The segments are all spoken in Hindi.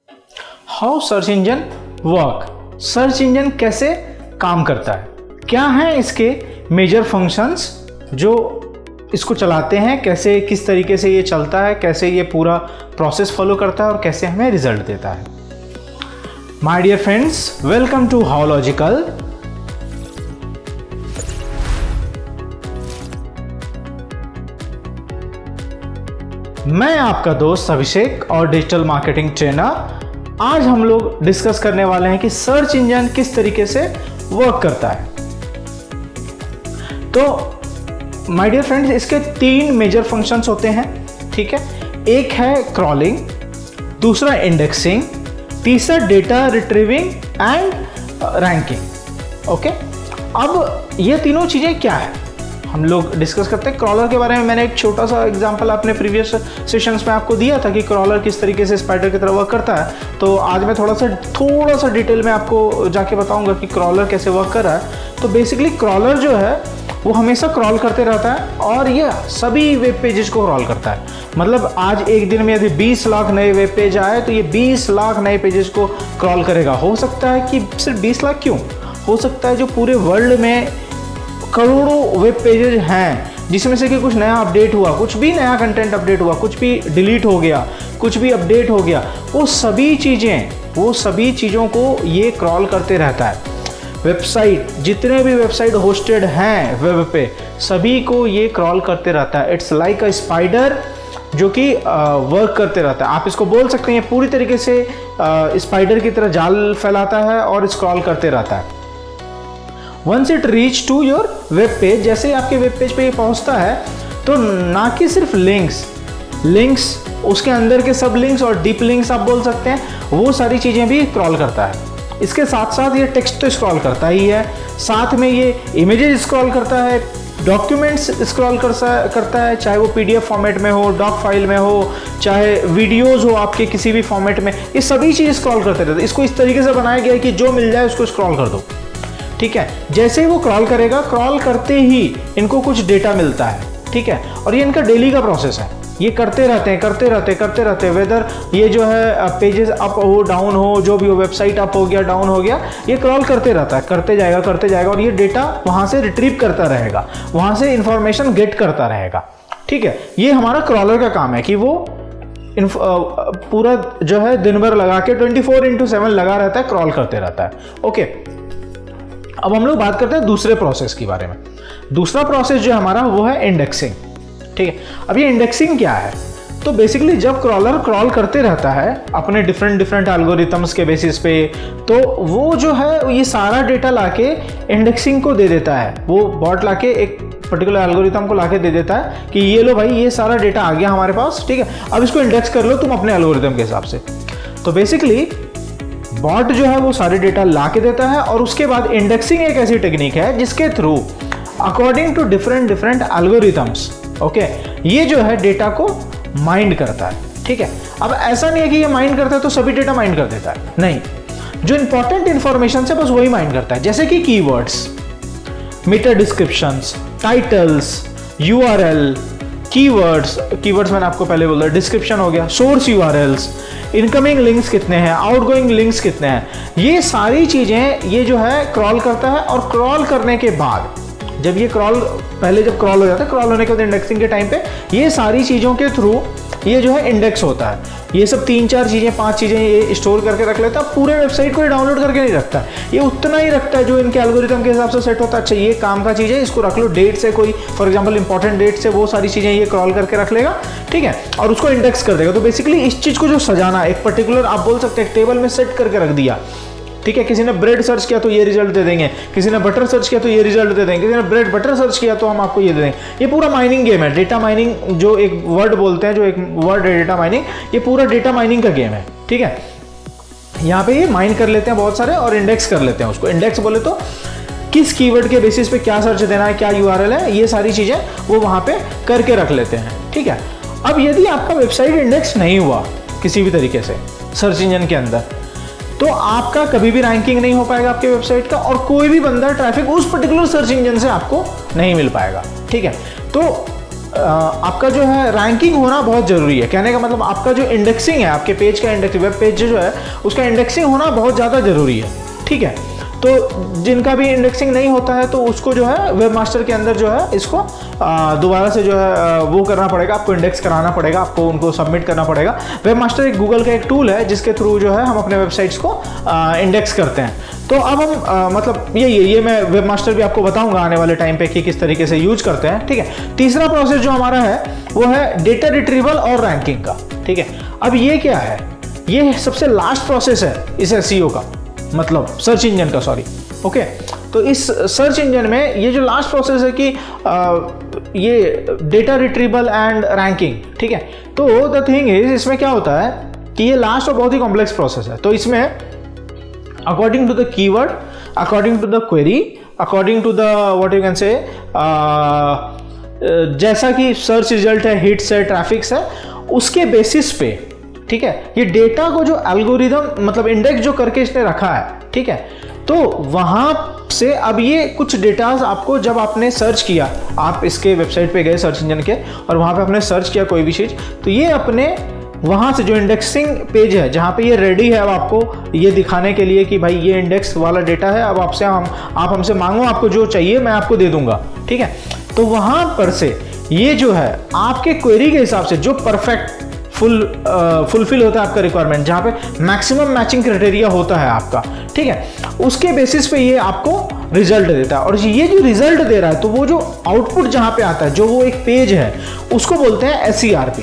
How search engine work, search engine कैसे काम करता है, क्या हैं इसके मेजर फंक्शंस जो इसको चलाते हैं, कैसे किस तरीके से ये चलता है, कैसे ये पूरा प्रोसेस फॉलो करता है और कैसे हमें रिजल्ट देता है। My dear friends, welcome to Howlogical. मैं आपका दोस्त अभिषेक और डिजिटल मार्केटिंग ट्रेनर। आज हम लोग डिस्कस करने वाले हैं कि सर्च इंजन किस तरीके से वर्क करता है। तो माय डियर फ्रेंड्स, इसके 3 मेजर फंक्शंस होते हैं, ठीक है। एक है क्रॉलिंग, दूसरा इंडेक्सिंग, तीसरा data retrieving and ranking. Okay, अब ये तीनों चीज़ें क्या है हम लोग डिस्कस करते हैं। क्रॉलर के बारे में मैंने एक छोटा सा एग्जांपल अपने प्रीवियस सेशंस में आपको दिया था कि क्रॉलर किस तरीके से स्पाइडर की तरह वर्क करता है। तो आज मैं थोड़ा सा डिटेल में आपको जाके बताऊंगा कि क्रॉलर कैसे वर्क कर रहा है। तो बेसिकली क्रॉलर जो है वो हमेशा क्रॉल करते रहता है और ये सभी वेब पेजेस को क्रॉल करता है। मतलब आज एक दिन में यदि 20 लाख नए वेब पेज आए तो ये 20 लाख नए पेजेस को क्रॉल करेगा। हो सकता है कि सिर्फ 20 लाख क्यों, हो सकता है जो पूरे वर्ल्ड में करोड़ों वेब पेजेज हैं जिसमें से कि कुछ नया अपडेट हुआ, कुछ भी नया कंटेंट अपडेट हुआ, कुछ भी डिलीट हो गया, कुछ भी अपडेट हो गया, वो सभी चीज़ों को ये क्रॉल करते रहता है। वेबसाइट, जितने भी वेबसाइट होस्टेड हैं वेब पे, सभी को ये क्रॉल करते रहता है। इट्स लाइक अ स्पाइडर जो कि वर्क करते रहता है। आप इसको बोल सकते हैं पूरी तरीके से स्पाइडर की तरह जाल फैलाता है और स्क्रॉल करते रहता है। Once it reach to your web page, जैसे आपके वेब पेज पे ये पहुंचता है तो ना कि सिर्फ लिंक्स, उसके अंदर के सब लिंक्स और डीप लिंक्स आप बोल सकते हैं, वो सारी चीज़ें भी क्रॉल करता है। इसके साथ साथ ये टेक्स्ट तो स्क्रॉल करता ही है, साथ में ये इमेजेस स्क्रॉल करता है, डॉक्यूमेंट्स स्क्रॉल करता है, चाहे वो पीडीएफ फॉर्मेट में हो, डॉक फाइल में हो, चाहे वीडियोस हो आपके किसी भी फॉर्मेट में, ये सभी चीज़ स्क्रॉल करते रहते हैं। इसको इस तरीके से बनाया गया है कि जो मिल जाए उसको स्क्रॉल कर दो, ठीक है। जैसे ही वो क्रॉल करेगा, क्रॉल करते ही इनको कुछ डेटा मिलता है, ठीक है। और ये इनका डेली का प्रोसेस है, ये करते रहते हैं वेदर ये जो है पेजेस अप हो डाउन हो, जो भी हो, वेबसाइट अप हो गया डाउन हो गया, ये क्रॉल करते रहता है, करते जाएगा और ये डेटा वहाँ से रिट्रीव करता रहेगा, वहाँ से इंफॉर्मेशन गेट करता रहेगा, ठीक है। ये हमारा क्रॉलर का काम है कि वो पूरा जो है दिन भर लगा के 24/7 लगा रहता है, क्रॉल करते रहता है। ओके, अब हम लोग बात करते हैं दूसरे प्रोसेस के बारे में। दूसरा प्रोसेस जो हमारा वो है इंडेक्सिंग, ठीक है। अब ये इंडेक्सिंग क्या है, तो बेसिकली जब क्रॉलर क्रॉल करते रहता है अपने डिफरेंट एल्गोरिथम्स के बेसिस पे, तो वो जो है ये सारा डेटा लाके इंडेक्सिंग को दे देता है। वो बॉट लाके एक पर्टिकुलर एल्गोरिथम को लाके दे देता है कि ये लो भाई, ये सारा डेटा आ गया हमारे पास, ठीक है, अब इसको इंडेक्स कर लो तुम अपने एल्गोरिथम के हिसाब से। तो बेसिकली बॉट जो है वो सारे डेटा ला के देता है और उसके बाद इंडेक्सिंग एक ऐसी टेक्निक है जिसके through according to different algorithms, okay, ये जो है डेटा को माइंड करता है, ठीक है। अब ऐसा नहीं है कि ये माइंड करता है तो सभी डेटा माइंड कर देता है, नहीं, जो इंपॉर्टेंट इंफॉर्मेशन है बस वही माइंड करता है। जैसे कि keywords, Meta descriptions, titles, URL, keywords मैंने आपको पहले बोला, डिस्क्रिप्शन हो गया, सोर्स यूआरएल्स, इनकमिंग लिंक्स कितने हैं, आउटगोइंग लिंक्स कितने हैं, ये सारी चीज़ें ये जो है क्रॉल करता है। और क्रॉल करने के बाद जब क्रॉल हो जाता है, क्रॉल होने के बाद इंडेक्सिंग के टाइम पे ये सारी चीज़ों के थ्रू ये जो है इंडेक्स होता है। ये सब 3-4 चीज़ें 5 चीज़ें ये स्टोर करके रख लेता है। पूरे वेबसाइट को ये डाउनलोड करके नहीं रखता, ये उतना ही रखता है जो इनके एल्गोरिथम के हिसाब से सेट होता है। अच्छा, ये काम का चीज़ है, इसको रख लो, डेट से कोई फॉर एग्जांपल इंपॉर्टेंट डेट से, वो सारी चीज़ें ये क्रॉल करके रख लेगा, ठीक है, और उसको इंडेक्स कर देगा। तो बेसिकली इस चीज़ को जो सजाना, एक पर्टिकुलर आप बोल सकते हैं टेबल में सेट करके रख दिया, ठीक है। किसी ने ब्रेड सर्च किया तो ये रिजल्ट दे देंगे, किसी ने बटर सर्च किया तो ये रिजल्ट दे देंगे, किसी ने ब्रेड बटर सर्च किया तो हम आपको ये दे देंगे। ये पूरा माइनिंग गेम है, डेटा माइनिंग जो एक वर्ड बोलते हैं, जो एक वर्ड है डेटा माइनिंग, ये पूरा डेटा माइनिंग का गेम है, ठीक है। यहाँ पे ये माइन कर लेते हैं बहुत सारे और इंडेक्स कर लेते हैं उसको। इंडेक्स बोले तो किस कीवर्ड के बेसिस पे क्या सर्च देना है, क्या यूआरएल है, ये सारी चीज़ें वो वहाँ पे करके रख लेते हैं, ठीक है। अब यदि आपका वेबसाइट इंडेक्स नहीं हुआ किसी भी तरीके से सर्च इंजन के अंदर, तो आपका कभी भी रैंकिंग नहीं हो पाएगा आपके वेबसाइट का, और कोई भी बंदा ट्रैफिक उस पर्टिकुलर सर्च इंजन से आपको नहीं मिल पाएगा, ठीक है। तो आपका जो है रैंकिंग होना बहुत ज़रूरी है। कहने का मतलब आपका जो इंडेक्सिंग है, आपके पेज का इंडेक्सिंग, वेब पेज जो है उसका इंडेक्सिंग होना बहुत ज़्यादा ज़रूरी है, ठीक है। तो जिनका भी इंडेक्सिंग नहीं होता है तो उसको जो है वेब मास्टर के अंदर जो है इसको दोबारा से जो है वो करना पड़ेगा, आपको इंडेक्स कराना पड़ेगा, आपको उनको सबमिट करना पड़ेगा। वेब मास्टर एक गूगल का एक टूल है जिसके थ्रू जो है हम अपने वेबसाइट्स को इंडेक्स करते हैं। तो अब हम मतलब ये मैं वेब मास्टर भी आपको बताऊंगा आने वाले टाइम पे कि किस तरीके से यूज करते हैं, ठीक है। तीसरा प्रोसेस जो हमारा है वो है डेटा रिट्रीवल और रैंकिंग का, ठीक है। अब ये क्या है, ये सबसे लास्ट प्रोसेस है इस एसईओ का, मतलब सर्च इंजन का, सॉरी, ओके। तो इस सर्च इंजन में ये जो लास्ट प्रोसेस है कि ये डेटा रिट्रीवल एंड रैंकिंग, ठीक है। तो द थिंग इज, इसमें क्या होता है कि ये लास्ट और बहुत ही कॉम्प्लेक्स प्रोसेस है। तो इसमें according to the keyword, according to the query, according to the what you can say, जैसा कि सर्च रिजल्ट है, हिट्स है, ट्रैफिक्स है, उसके बेसिस पे, ठीक है, ये डेटा को जो एल्गोरिदम मतलब इंडेक्स जो करके इसने रखा है, ठीक है। तो वहां से अब ये कुछ डेटाज आपको, जब आपने सर्च किया, आप इसके वेबसाइट पे गए सर्च इंजन के और वहां पे आपने सर्च किया कोई भी चीज, तो ये अपने वहां से जो इंडेक्सिंग पेज है जहां पे ये रेडी है अब आपको ये दिखाने के लिए कि भाई ये इंडेक्स वाला डेटा है, अब आप हमसे मांगो, आपको जो चाहिए मैं आपको दे दूंगा, ठीक है। तो वहां पर से ये जो है आपके क्वेरी के हिसाब से जो परफेक्ट फुलफिल होता है आपका रिक्वायरमेंट, जहां पे मैक्सिमम मैचिंग क्राइटेरिया होता है आपका, ठीक है, उसके बेसिस पे ये आपको रिजल्ट देता है। और ये जो रिजल्ट दे रहा है, तो वो जो आउटपुट जहां पे आता है, जो वो एक पेज है, उसको बोलते हैं SERP,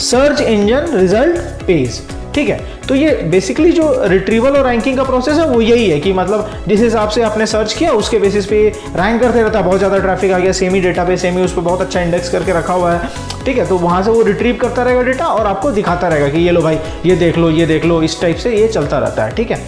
search engine result page, ठीक है। तो ये बेसिकली जो रिट्रीवल और रैंकिंग का प्रोसेस है वो यही है कि मतलब जिस हिसाब से आपने सर्च किया उसके बेसिस पे रैंक करते रहता है। बहुत ज़्यादा ट्रैफिक आ गया, सेमी डेटा पे, सेमी उस पर बहुत अच्छा इंडेक्स करके रखा हुआ है, ठीक है, तो वहाँ से वो रिट्रीव करता रहेगा डेटा और आपको दिखाता रहेगा कि ये लो भाई, ये देख लो, ये देख लो, इस टाइप से ये चलता रहता है, ठीक है।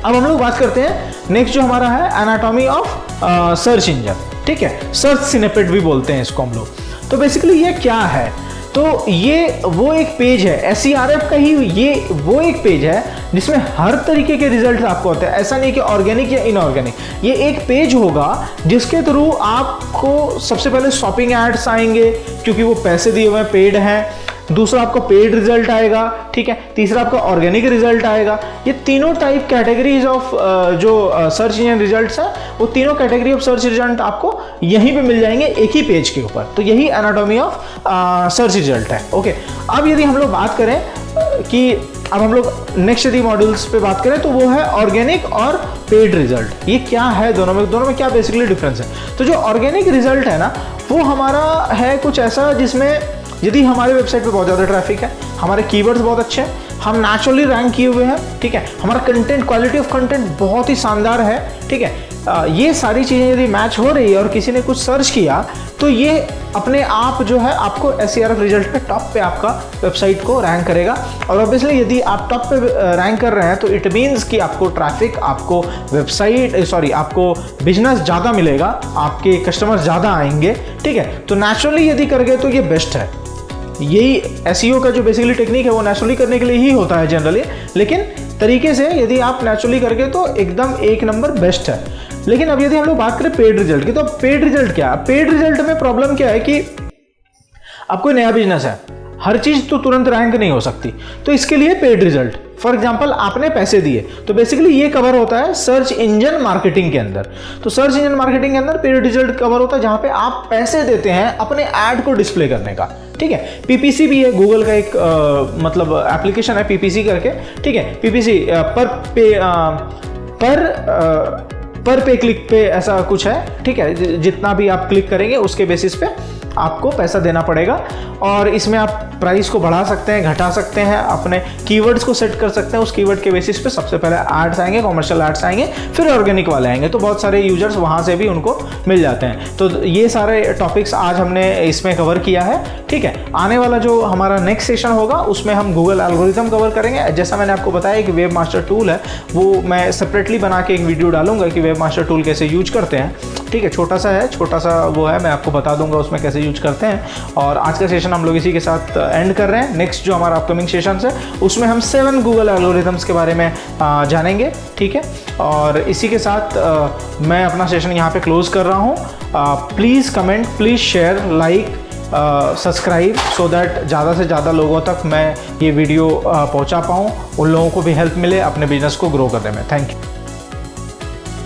अब हम लोग बात करते हैं नेक्स्ट जो हमारा है एनाटॉमी ऑफ सर्च इंजन, ठीक है, सर्च स्निपेट भी बोलते हैं इसको हम लोग। तो बेसिकली ये क्या है, तो ये वो एक पेज है, SERP का ही ये वो एक पेज है जिसमें हर तरीके के रिजल्ट आपको होते हैं। ऐसा नहीं कि ऑर्गेनिक या इनऑर्गेनिक, ये एक पेज होगा जिसके थ्रू आपको सबसे पहले शॉपिंग एड्स आएंगे क्योंकि वो पैसे दिए हुए पेड हैं, दूसरा आपको पेड रिजल्ट आएगा, ठीक है, तीसरा आपका ऑर्गेनिक रिजल्ट आएगा। ये तीनों टाइप कैटेगरीज ऑफ जो सर्च इंजन रिजल्ट्स हैं, वो तीनों कैटेगरी ऑफ सर्च रिजल्ट आपको यहीं पे मिल जाएंगे एक ही पेज के ऊपर। तो यही एनाटॉमी ऑफ सर्च रिजल्ट है, ओके। अब यदि हम लोग बात करें कि अब हम लोग नेक्स्ट यदि मॉड्यूल्स पे बात करें तो वो है ऑर्गेनिक और पेड रिजल्ट। ये क्या है, दोनों में क्या बेसिकली डिफरेंस है। तो जो ऑर्गेनिक रिजल्ट है ना, वो हमारा है कुछ ऐसा जिसमें यदि हमारे वेबसाइट पे बहुत ज़्यादा ट्रैफिक है, हमारे कीवर्ड्स बहुत अच्छे हैं, हम नेचुरली रैंक किए हुए हैं, ठीक है, हमारा कंटेंट, क्वालिटी ऑफ कंटेंट बहुत ही शानदार है, ठीक है, ये सारी चीज़ें यदि मैच हो रही है और किसी ने कुछ सर्च किया तो ये अपने आप जो है आपको SERP रिजल्ट पे टॉप पे आपका वेबसाइट को रैंक करेगा। और ऑब्वियसली यदि आप टॉप पे रैंक कर रहे हैं तो इट मीन्स कि आपको ट्रैफिक, आपको आपको बिजनेस ज़्यादा मिलेगा, आपके कस्टमर्स ज़्यादा आएंगे, ठीक है। तो नेचुरली यदि कर गए तो ये बेस्ट है। यही SEO का जो बेसिकली टेक्निक है वो नेचुरली करने के लिए ही होता है जनरली, लेकिन तरीके से यदि आप नेचुरली करके तो एकदम एक नंबर बेस्ट है। लेकिन अब यदि हम लोग बात करें पेड रिजल्ट की, तो पेड रिजल्ट क्या है? पेड रिजल्ट में प्रॉब्लम क्या है कि अब कोई नया बिजनेस है, हर चीज तो तुरंत रैंक नहीं हो सकती, तो इसके लिए पेड रिजल्ट, फॉर एग्जांपल आपने पैसे दिए, तो बेसिकली ये कवर होता है सर्च इंजन मार्केटिंग के अंदर। तो सर्च इंजन मार्केटिंग के अंदर पेड रिजल्ट कवर होता है जहां पे आप पैसे देते हैं अपने ऐड को डिस्प्ले करने का, ठीक है। PPC भी है, गूगल का एक मतलब एप्लीकेशन है PPC करके, ठीक है। PPC पर पे क्लिक पे ऐसा कुछ है, ठीक है, जितना भी आप क्लिक करेंगे उसके बेसिस पे आपको पैसा देना पड़ेगा। और इसमें आप प्राइस को बढ़ा सकते हैं, घटा सकते हैं, अपने कीवर्ड्स को सेट कर सकते हैं, उस कीवर्ड के बेसिस पे सबसे पहले एड्स आएंगे, कॉमर्शियल एड्स आएंगे, फिर ऑर्गेनिक वाले आएंगे, तो बहुत सारे यूजर्स वहाँ से भी उनको मिल जाते हैं। तो ये सारे टॉपिक्स आज हमने इसमें कवर किया है, ठीक है। आने वाला जो हमारा नेक्स्ट सेशन होगा उसमें हम गूगल एल्गोरिथम कवर करेंगे। जैसा मैंने आपको बताया कि वेब मास्टर टूल है, वो मैं सेपरेटली बना के एक वीडियो डालूंगा कि वेब मास्टर टूल कैसे यूज करते हैं, ठीक है। छोटा सा वो है, मैं आपको बता दूंगा उसमें कैसे यूज करते हैं। और आज का सेशन हम लोग इसी के साथ एंड कर रहे हैं। नेक्स्ट जो हमारा अपकमिंग सेशन है उसमें हम 7 गूगल एल्गोरिथम्स के बारे में जानेंगे, ठीक है। और इसी के साथ मैं अपना सेशन यहाँ पे क्लोज कर रहा हूँ। Please comment, please share, like, subscribe, so that ज़्यादा से ज़्यादा लोगों तक मैं ये वीडियो पहुँचा पाऊँ, उन लोगों को भी हेल्प मिले अपने बिजनेस को ग्रो करने में। Thank you.